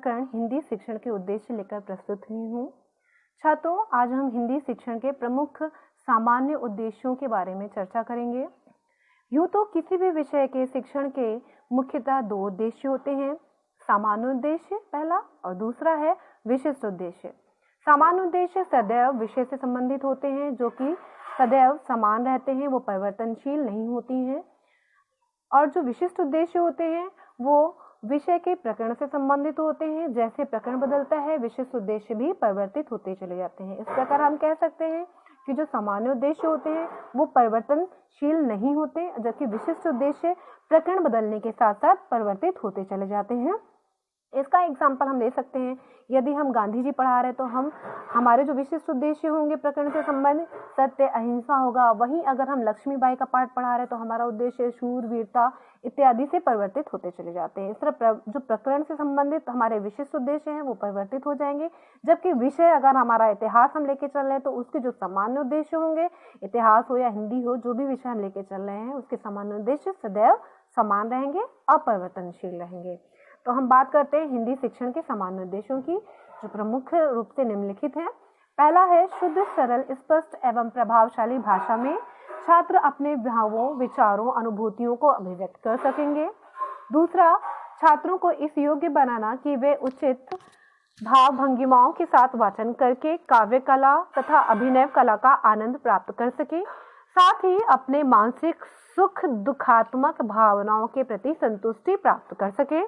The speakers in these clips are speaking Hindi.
प्रकरण हिंदी शिक्षण के उद्देश्य लेकर प्रस्तुत हुई हूँ। छात्रों, आज हम हिंदी शिक्षण के प्रमुख सामान्य उद्देश्यों के बारे में चर्चा करेंगे। यूँ तो किसी भी विषय के शिक्षण के मुख्यतः दो उद्देश्य होते हैं, सामान्य उद्देश्य पहला और दूसरा है विशिष्ट उद्देश्य। सामान्य उद्देश्य सदैव विषय से संबंधित होते हैं, जो कि सदैव समान रहते हैं, वो परिवर्तनशील नहीं होती हैं। और जो विशिष्ट उद्देश्य होते हैं वो विषय के प्रकरण से संबंधित होते हैं। जैसे प्रकरण बदलता है, विशिष्ट उद्देश्य भी परिवर्तित होते चले जाते हैं। इस प्रकार हम कह सकते हैं कि जो सामान्य उद्देश्य होते हैं वो परिवर्तनशील नहीं होते, जबकि विशिष्ट उद्देश्य प्रकरण बदलने के साथ साथ परिवर्तित होते चले जाते हैं। इसका एग्जाम्पल हम ले सकते हैं, यदि हम गांधी जी पढ़ा रहे तो हमारे जो विशिष्ट उद्देश्य होंगे प्रकरण से संबंधित सत्य अहिंसा होगा। वहीं अगर हम लक्ष्मीबाई का पाठ पढ़ा रहे तो हमारा उद्देश्य शूर वीरता इत्यादि से परिवर्तित होते चले जाते हैं। इस तरह जो प्रकरण से संबंधित हमारे विशिष्ट उद्देश्य हैं वो परिवर्तित हो जाएंगे, जबकि विषय अगर हमारा इतिहास हम लेके चल रहे हैं तो उसके जो सामान्य उद्देश्य होंगे, इतिहास हो या हिंदी हो, जो भी विषय हम लेके चल रहे हैं उसके सामान्य उद्देश्य सदैव समान रहेंगे, अपरिवर्तनशील रहेंगे। तो हम बात करते हैं हिंदी शिक्षण के सामान्य उद्देश्यों की, जो प्रमुख रूप से निम्नलिखित है। पहला है शुद्ध, सरल, स्पष्ट एवं प्रभावशाली भाषा में छात्र अपने भावों, विचारों, अनुभूतियों को अभिव्यक्त कर सकेंगे। दूसरा, छात्रों को इस योग्य बनाना कि वे उचित भाव भंगिमाओं के साथ वाचन करके काव्य कला तथा अभिनय कला का आनंद प्राप्त कर सके, साथ ही अपने मानसिक सुख दुखात्मक भावनाओं के प्रति संतुष्टि प्राप्त कर सके।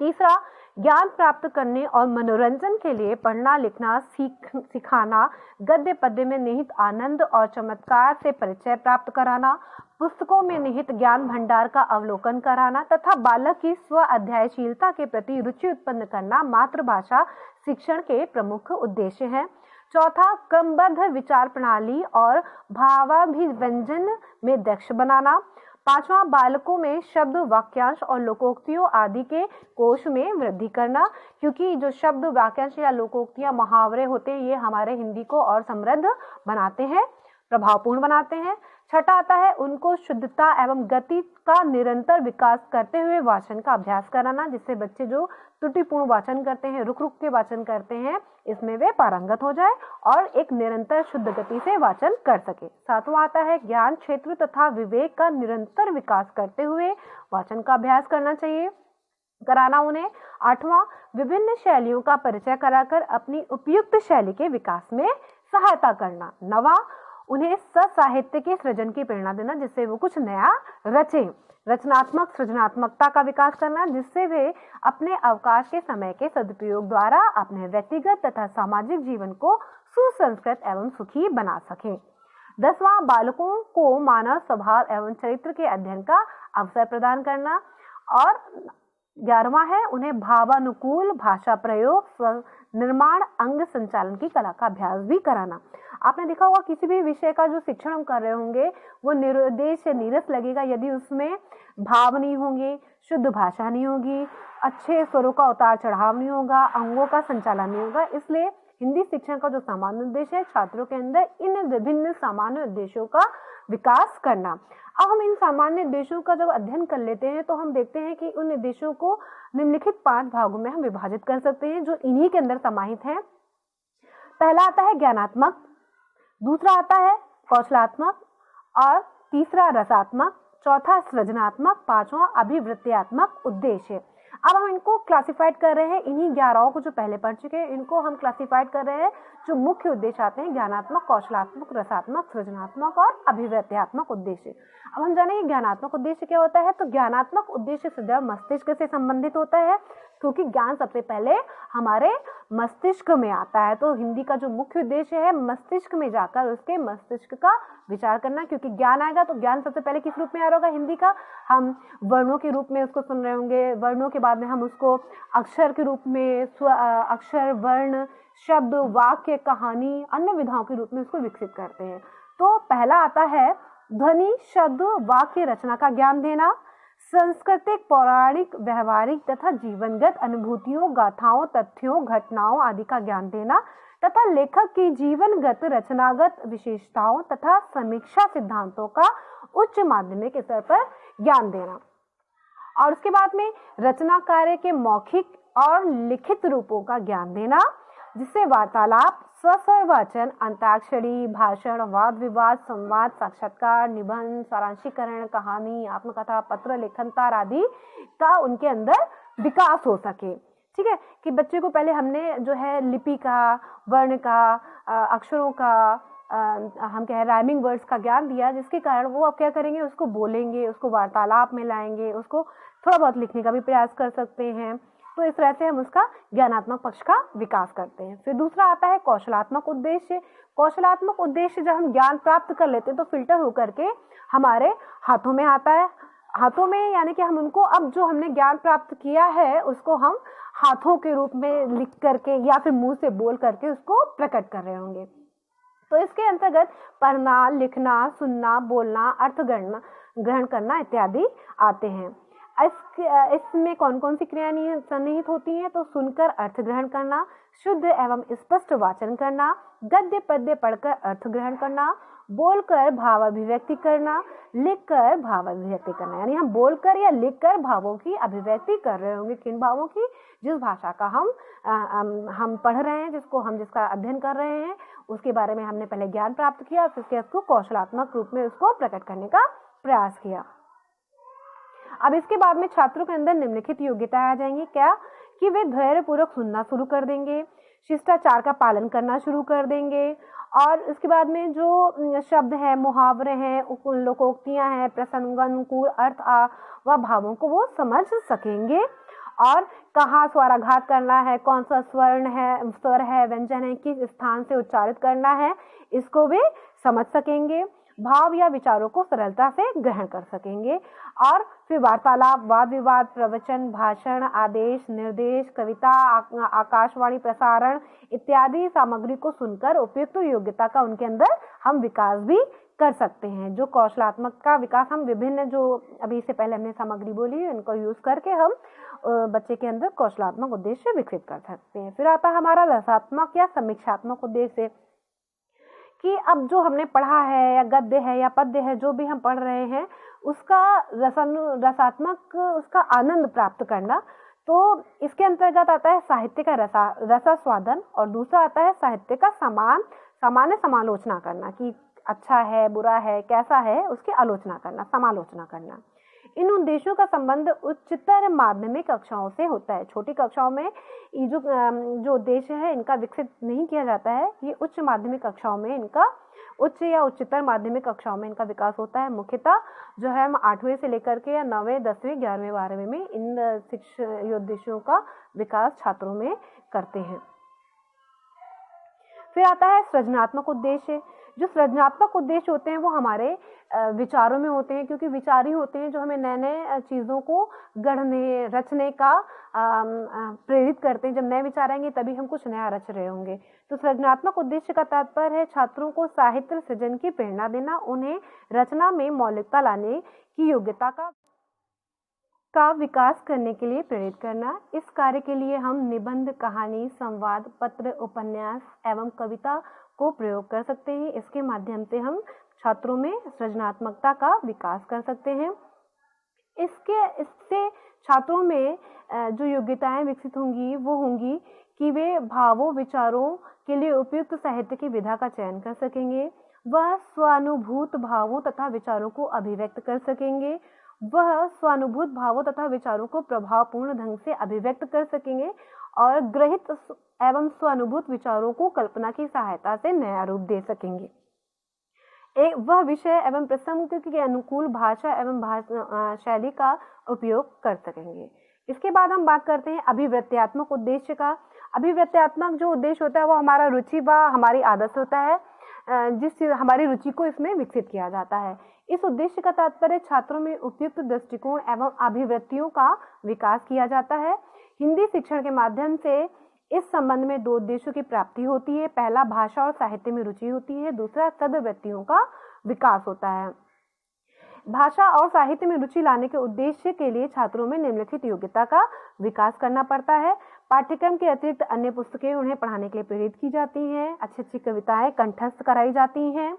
तीसरा, ज्ञान प्राप्त करने और मनोरंजन के लिए पढ़ना लिखना सिखाना, गद्य पद्य में निहित आनंद और चमत्कार से परिचय प्राप्त कराना, पुस्तकों में निहित ज्ञान भंडार का अवलोकन कराना तथा बालक की स्व अध्यायशीलता के प्रति रुचि उत्पन्न करना मातृभाषा शिक्षण के प्रमुख उद्देश्य हैं। चौथा, क्रमबद्ध विचार प्रणाली और भावाभिव्यंजन में दक्ष बनाना। पांचवा, बालकों में शब्द, वाक्यांश और लोकोक्तियों आदि के कोश में वृद्धि करना, क्योंकि जो शब्द, वाक्यांश या लोकोक्तियां, मुहावरे होते हैं, ये हमारे हिंदी को और समृद्ध बनाते हैं, प्रभावपूर्ण बनाते हैं। छठा आता है उनको शुद्धता एवं गति का निरंतर विकास करते हुए वाचन का अभ्यास कराना, जिससे बच्चे जो त्रुटिपूर्ण वाचन करते हैं, रुक रुक के वाचन करते हैं, इसमें वे पारंगत हो जाए और एक निरंतर शुद्ध गति से वाचन कर सके। सातवां आता है ज्ञान क्षेत्र तथा विवेक का निरंतर विकास करते हुए वाचन का अभ्यास कराना उन्हें। आठवां, विभिन्न शैलियों का परिचय कराकर अपनी उपयुक्त शैली के विकास में सहायता करना। नवा, उन्हें साहित्य के सृजन की प्रेरणा देना, जिससे वो कुछ नया रचें। रचनात्मक सृजनात्मकता का विकास करना, जिससे वे अपने अवकाश के समय के सदुपयोग द्वारा अपने व्यक्तिगत तथा सामाजिक जीवन को सुसंस्कृत एवं सुखी बना सकें। 10वां, बालकों को मानव स्वभाव एवं चरित्र के अध्ययन का अवसर प्रदान करना। और 11वां है उन्हें भावानुकूल भाषा प्रयोग, स्व निर्माण, अंग संचालन की कला का अभ्यास भी कराना। आपने देखा होगा किसी भी विषय का जो शिक्षण हम कर रहे होंगे वो निरुद्देश या नीरस लगेगा यदि उसमें भाव नहीं होंगे, शुद्ध भाषा नहीं होगी, अच्छे स्वरों का उतार चढ़ाव नहीं होगा, अंगों का संचालन नहीं होगा। इसलिए हिंदी शिक्षण का जो सामान्य उद्देश्य है, छात्रों के अंदर इन विभिन्न सामान्य उद्देश्यों का विकास करना। अब हम इन सामान्य उद्देश्यों का जब अध्ययन कर लेते हैं तो हम देखते हैं कि उन उद्देश्यों को निम्नलिखित 5 भागों में हम विभाजित कर सकते हैं, जो इन्हीं के अंदर समाहित हैं। पहला आता है ज्ञानात्मक, दूसरा आता है कौशलात्मक और तीसरा रसात्मक, चौथा सृजनात्मक, पांचवा अभिवृत्त्यात्मक उद्देश्य। अब हम इनको क्लासिफाइड कर रहे हैं, इन्हीं 11 को जो पहले पढ़ चुके हैं इनको हम क्लासिफाइड कर रहे हैं। जो मुख्य उद्देश्य आते हैं ज्ञानात्मक, कौशलात्मक, रसात्मक, सृजनात्मक और अभिवृत्त्यात्मक उद्देश्य। अब हम जानेंगे ज्ञानात्मक उद्देश्य क्या होता है। तो ज्ञानात्मक उद्देश्य सदैव मस्तिष्क से संबंधित होता है, क्योंकि ज्ञान सबसे पहले हमारे मस्तिष्क में आता है। तो हिंदी का जो मुख्य उद्देश्य है मस्तिष्क में जाकर उसके मस्तिष्क का विचार करना, क्योंकि ज्ञान आएगा तो ज्ञान सबसे पहले किस रूप में आ रहा होगा, हिंदी का हम वर्णों के रूप में उसको सुन रहे होंगे, वर्णों के बाद में हम उसको अक्षर के रूप में, अक्षर, वर्ण, शब्द, वाक्य, कहानी, अन्य विधाओं के रूप में उसको विकसित करते हैं। तो पहला आता है ध्वनि, शब्द, वाक्य रचना का ज्ञान देना, सांस्कृतिक, पौराणिक, व्यवहारिक तथा जीवनगत अनुभूतियों, गाथाओं, तथ्यों, घटनाओं आदि का ज्ञान देना तथा लेखक की जीवनगत, रचनागत विशेषताओं तथा समीक्षा सिद्धांतों का उच्च माध्यमिक स्तर पर ज्ञान देना। और उसके बाद में रचना कार्य के मौखिक और लिखित रूपों का ज्ञान देना, जिससे वार्तालाप, स्वस्वर वाचन, अंताक्षरी, भाषण, वाद विवाद, संवाद, साक्षात्कार, निबंध, सारांशीकरण, कहानी, आत्मकथा, पत्र लेखनकार आदि का उनके अंदर विकास हो सके। ठीक है, कि बच्चे को पहले हमने जो है लिपि का, वर्ण का, अक्षरों का, हम कह राइमिंग वर्ड्स का ज्ञान दिया, जिसके कारण वो अब क्या करेंगे, उसको बोलेंगे, उसको वार्तालाप में लाएंगे, उसको थोड़ा बहुत लिखने का भी प्रयास कर सकते हैं। तो इस तरह से हम उसका ज्ञानात्मक पक्ष का विकास करते हैं। फिर दूसरा आता है कौशलात्मक उद्देश्य। कौशलात्मक उद्देश्य जब हम ज्ञान प्राप्त कर लेते हैं तो फिल्टर होकर के हमारे हाथों में आता है। हाथों में यानी कि हम उनको, अब जो हमने ज्ञान प्राप्त किया है उसको हम हाथों के रूप में लिख करके या फिर मुंह से बोल करके उसको प्रकट कर रहे होंगे। तो इसके अंतर्गत पढ़ना, लिखना, सुनना, बोलना, अर्थ ग्रहण करना इत्यादि आते हैं। इसमें कौन कौन सी क्रियाएं सन्निहित होती हैं? तो सुनकर अर्थ ग्रहण करना, शुद्ध एवं स्पष्ट वाचन करना, गद्य पद्य पढ़कर अर्थ ग्रहण करना, बोलकर भाव अभिव्यक्ति करना, लिखकर भाव अभिव्यक्ति करना। यानी हम बोलकर या लिखकर भावों की अभिव्यक्ति कर रहे होंगे। किन भावों की? जिस भाषा का हम पढ़ रहे हैं, जिसका अध्ययन कर रहे हैं, उसके बारे में हमने पहले ज्ञान प्राप्त किया, फिर उसको कौशलात्मक रूप में उसको प्रकट करने का प्रयास किया। अब इसके बाद में छात्रों के अंदर निम्नलिखित योग्यताएं आ जाएंगी। क्या? कि वे धैर्यपूर्वक सुनना शुरू कर देंगे, शिष्टाचार का पालन करना शुरू कर देंगे, और इसके बाद में जो शब्द है, मुहावरे हैं, लोकोक्तियां हैं, प्रसंगानुकूल अर्थ व भावों को वो समझ सकेंगे, और कहाँ स्वराघात करना है, कौन सा स्वर है, व्यंजन है, किस स्थान से उच्चारित करना है, इसको वे समझ सकेंगे। भाव या विचारों को सरलता से ग्रहण कर सकेंगे। और फिर वार्तालाप, वाद विवाद, प्रवचन, भाषण, आदेश, निर्देश, कविता, आकाशवाणी प्रसारण इत्यादि सामग्री को सुनकर उपयुक्त योग्यता का उनके अंदर हम विकास भी कर सकते हैं। जो कौशलात्मक का विकास हम विभिन्न, जो अभी से पहले हमने सामग्री बोली, इनको यूज करके हम बच्चे के अंदर कौशलात्मक उद्देश्य विकसित कर सकते हैं। फिर आता है हमारा रसात्मक या समीक्षात्मक उद्देश्य, कि अब जो हमने पढ़ा है या गद्य है या पद्य है, जो भी हम पढ़ रहे हैं, उसका रसात्मक उसका आनंद प्राप्त करना। तो इसके अंतर्गत आता है साहित्य का रसास्वादन, और दूसरा आता है साहित्य का सामान्य समालोचना करना, कि अच्छा है, बुरा है, कैसा है, उसकी आलोचना करना, समालोचना करना। इन उद्देश्यों का संबंध उच्चतर माध्यमिक कक्षाओं से होता है। छोटी कक्षाओं में ये जो उद्देश्य है इनका विकसित नहीं किया जाता है। ये उच्च माध्यमिक कक्षाओं में इनका, उच्च या उच्चतर माध्यमिक कक्षाओं में इनका विकास होता है। मुख्यतः जो है हम 8वीं से लेकर के या 9वीं, 10वीं, 11वीं, 12वीं में इन शिक्षा उद्देश्यों का विकास छात्रों में करते हैं। फिर आता है सृजनात्मक उद्देश्य। जो सृजनात्मक उद्देश्य होते हैं वो हमारे विचारों में होते हैं, क्योंकि विचार ही होते हैं जो हमें नए नए चीज़ों को गढ़ने, रचने का प्रेरित करते हैं। जब नए विचार आएंगे तभी हम कुछ नया रच रहे होंगे। तो सृजनात्मक उद्देश्य का तात्पर्य है छात्रों को साहित्य सृजन की प्रेरणा देना, उन्हें रचना में मौलिकता लाने की योग्यता का विकास करने के लिए प्रेरित करना। इस कार्य के लिए हम निबंध, कहानी, संवाद, पत्र, उपन्यास एवं कविता को प्रयोग कर सकते हैं। इसके माध्यम से हम छात्रों में सृजनात्मकता का विकास कर सकते हैं। इससे छात्रों में जो योग्यताएं विकसित होंगी वो होंगी कि वे भावों, विचारों के लिए उपयुक्त साहित्य की विधा का चयन कर सकेंगे, वह स्वानुभूत भावों तथा विचारों को अभिव्यक्त कर सकेंगे, वह स्वानुभूत भावों तथा विचारों को प्रभावपूर्ण ढंग से अभिव्यक्त कर सकेंगे, और ग्रहित एवं स्वानुभूत विचारों को कल्पना की सहायता से नया रूप दे सकेंगे। वह विषय एवं प्रसंग के अनुकूल भाषा एवं शैली का उपयोग कर सकेंगे। इसके बाद हम बात करते हैं अभिवृत्त्यात्मक उद्देश्य का। अभिवृत्त्यात्मक जो उद्देश्य होता है वो हमारा रुचि व हमारी आदत होता है, जिस हमारी रुचि को इसमें विकसित किया जाता है। इस उद्देश्य का तात्पर्य छात्रों में उपयुक्त दृष्टिकोण एवं अभिवृत्तियों का विकास किया जाता है। हिंदी शिक्षण के माध्यम से इस संबंध में 2 उद्देश्यों की प्राप्ति होती है। पहला, भाषा और साहित्य में रुचि होती है, दूसरा सद्वृत्तियों का विकास होता है। भाषा और साहित्य में रुचि लाने के उद्देश्य के लिए छात्रों में निम्नलिखित योग्यता का विकास करना पड़ता है। पाठ्यक्रम के अतिरिक्त अन्य पुस्तकें उन्हें पढ़ाने के लिए प्रेरित की जाती हैं, अच्छी अच्छी कविताएं कंठस्थ कराई जाती हैं,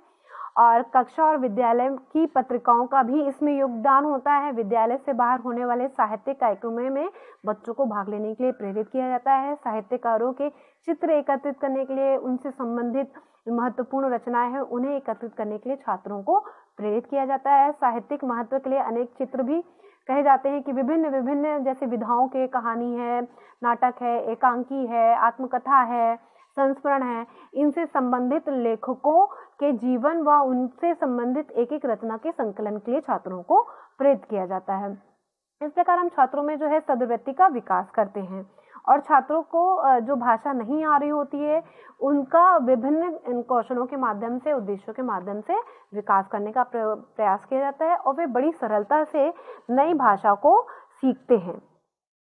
और कक्षा और विद्यालय की पत्रिकाओं का भी इसमें योगदान होता है। विद्यालय से बाहर होने वाले साहित्यिक कार्यक्रमों में बच्चों को भाग लेने के लिए प्रेरित किया जाता है। साहित्यकारों के चित्र एकत्रित करने के लिए, उनसे संबंधित महत्वपूर्ण रचनाएं हैं उन्हें एकत्रित करने के लिए छात्रों को प्रेरित किया जाता है। साहित्यिक महत्व के लिए अनेक चित्र भी कहे जाते हैं कि विभिन्न विभिन्न जैसे विधाओं के कहानी है, नाटक है, एकांकी है, आत्मकथा है, संस्मरण है, इनसे संबंधित लेखकों के जीवन व उनसे संबंधित एक एक रचना के संकलन के लिए छात्रों को प्रेरित किया जाता है। इस प्रकार हम छात्रों में जो है सदवृत्ति का विकास करते हैं और छात्रों को जो भाषा नहीं आ रही होती है उनका विभिन्न कौशलों के माध्यम से, उद्देश्यों के माध्यम से विकास करने का प्रयास किया जाता है और वे बड़ी सरलता से नई भाषा को सीखते हैं।